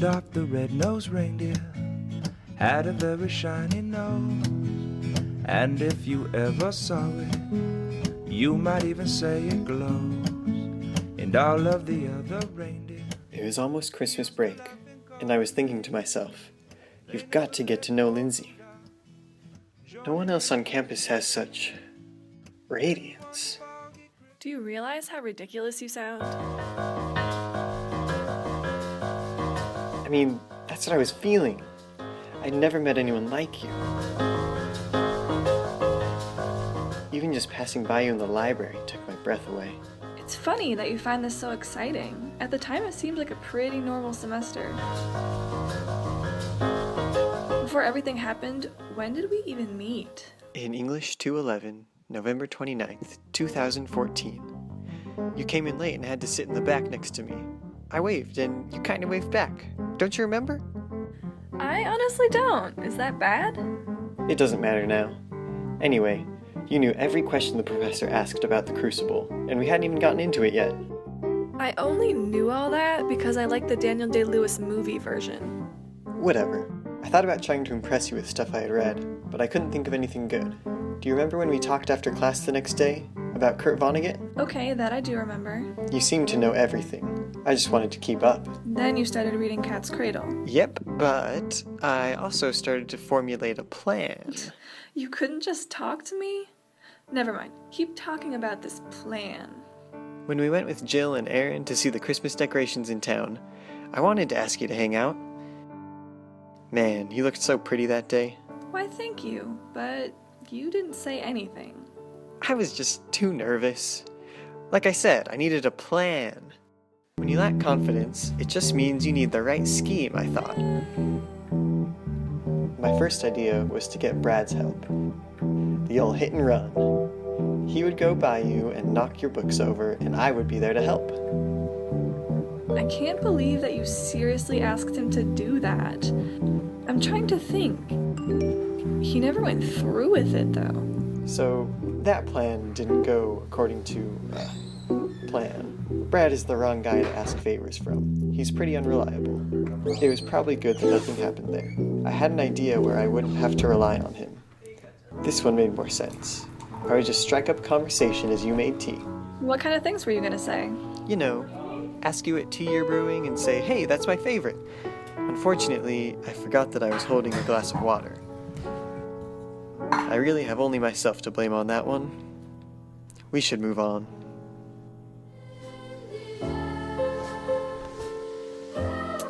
Rudolph the red-nosed reindeer had a very shiny nose, and if you ever saw it, you might even say it glows. And all of the other reindeer. It was almost Christmas break, and I was thinking to myself, you've got to get to know Lindsey. No one else on campus has such radiance. Do you realize how ridiculous you sound? I mean, that's what I was feeling. I'd never met anyone like you. Even just passing by you in the library took my breath away. It's funny that you find this so exciting. At the time, it seemed like a pretty normal semester. Before everything happened, when did we even meet? In English 211, November 29th, 2014. You came in late and had to sit in the back next to me. I waved, and you kind of waved back. Don't you remember? I honestly don't. Is that bad? It doesn't matter now. Anyway, you knew every question the professor asked about the Crucible, and we hadn't even gotten into it yet. I only knew all that because I liked the Daniel Day-Lewis movie version. Whatever. I thought about trying to impress you with stuff I had read, but I couldn't think of anything good. Do you remember when we talked after class the next day? About Kurt Vonnegut? Okay, that I do remember. You seemed to know everything. I just wanted to keep up. Then you started reading Cat's Cradle. Yep, but I also started to formulate a plan. You couldn't just talk to me? Never mind. Keep talking about this plan. When we went with Jill and Aaron to see the Christmas decorations in town, I wanted to ask you to hang out. Man, you looked so pretty that day. Why, thank you, but you didn't say anything. I was just too nervous. Like I said, I needed a plan. When you lack confidence, it just means you need the right scheme, I thought. My first idea was to get Brad's help. The old hit and run. He would go by you and knock your books over, and I would be there to help. I can't believe that you seriously asked him to do that. I'm trying to think. He never went through with it, though. So, that plan didn't go according to, plan. Brad is the wrong guy to ask favors from. He's pretty unreliable. It was probably good that nothing happened there. I had an idea where I wouldn't have to rely on him. This one made more sense. I would just strike up a conversation as you made tea. What kind of things were you gonna say? You know, ask you what tea you're brewing and say, hey, that's my favorite. Unfortunately, I forgot that I was holding a glass of water. I really have only myself to blame on that one. We should move on.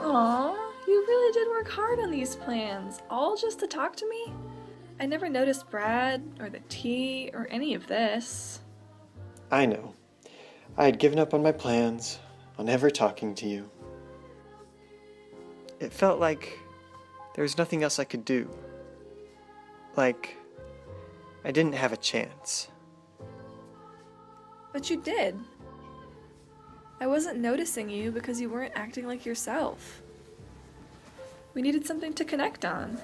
Aw, you really did work hard on these plans, all just to talk to me? I never noticed Brad, or the tea, or any of this. I know. I had given up on my plans, on ever talking to you. It felt like there was nothing else I could do. Like, I didn't have a chance. But you did. I wasn't noticing you because you weren't acting like yourself. We needed something to connect on.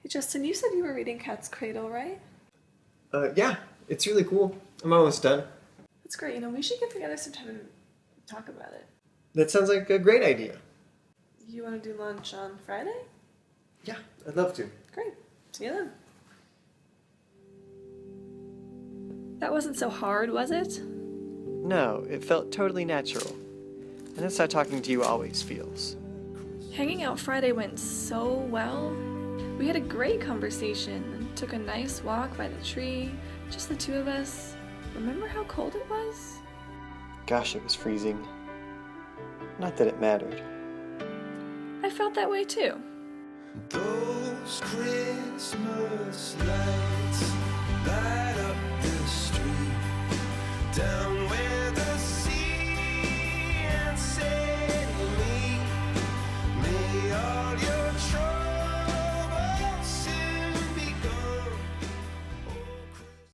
Hey Justin, you said you were reading Cat's Cradle, right? Yeah, it's really cool. I'm almost done. That's great. You know, we should get together sometime and talk about it. That sounds like a great idea. You want to do lunch on Friday? Yeah, I'd love to. Great. See you then. That wasn't so hard, was it? No, it felt totally natural. And that's how talking to you always feels. Hanging out Friday went so well. We had a great conversation and took a nice walk by the tree, just the two of us. Remember how cold it was? Gosh, it was freezing. Not that it mattered. I felt that way too. Those Christmas lights light up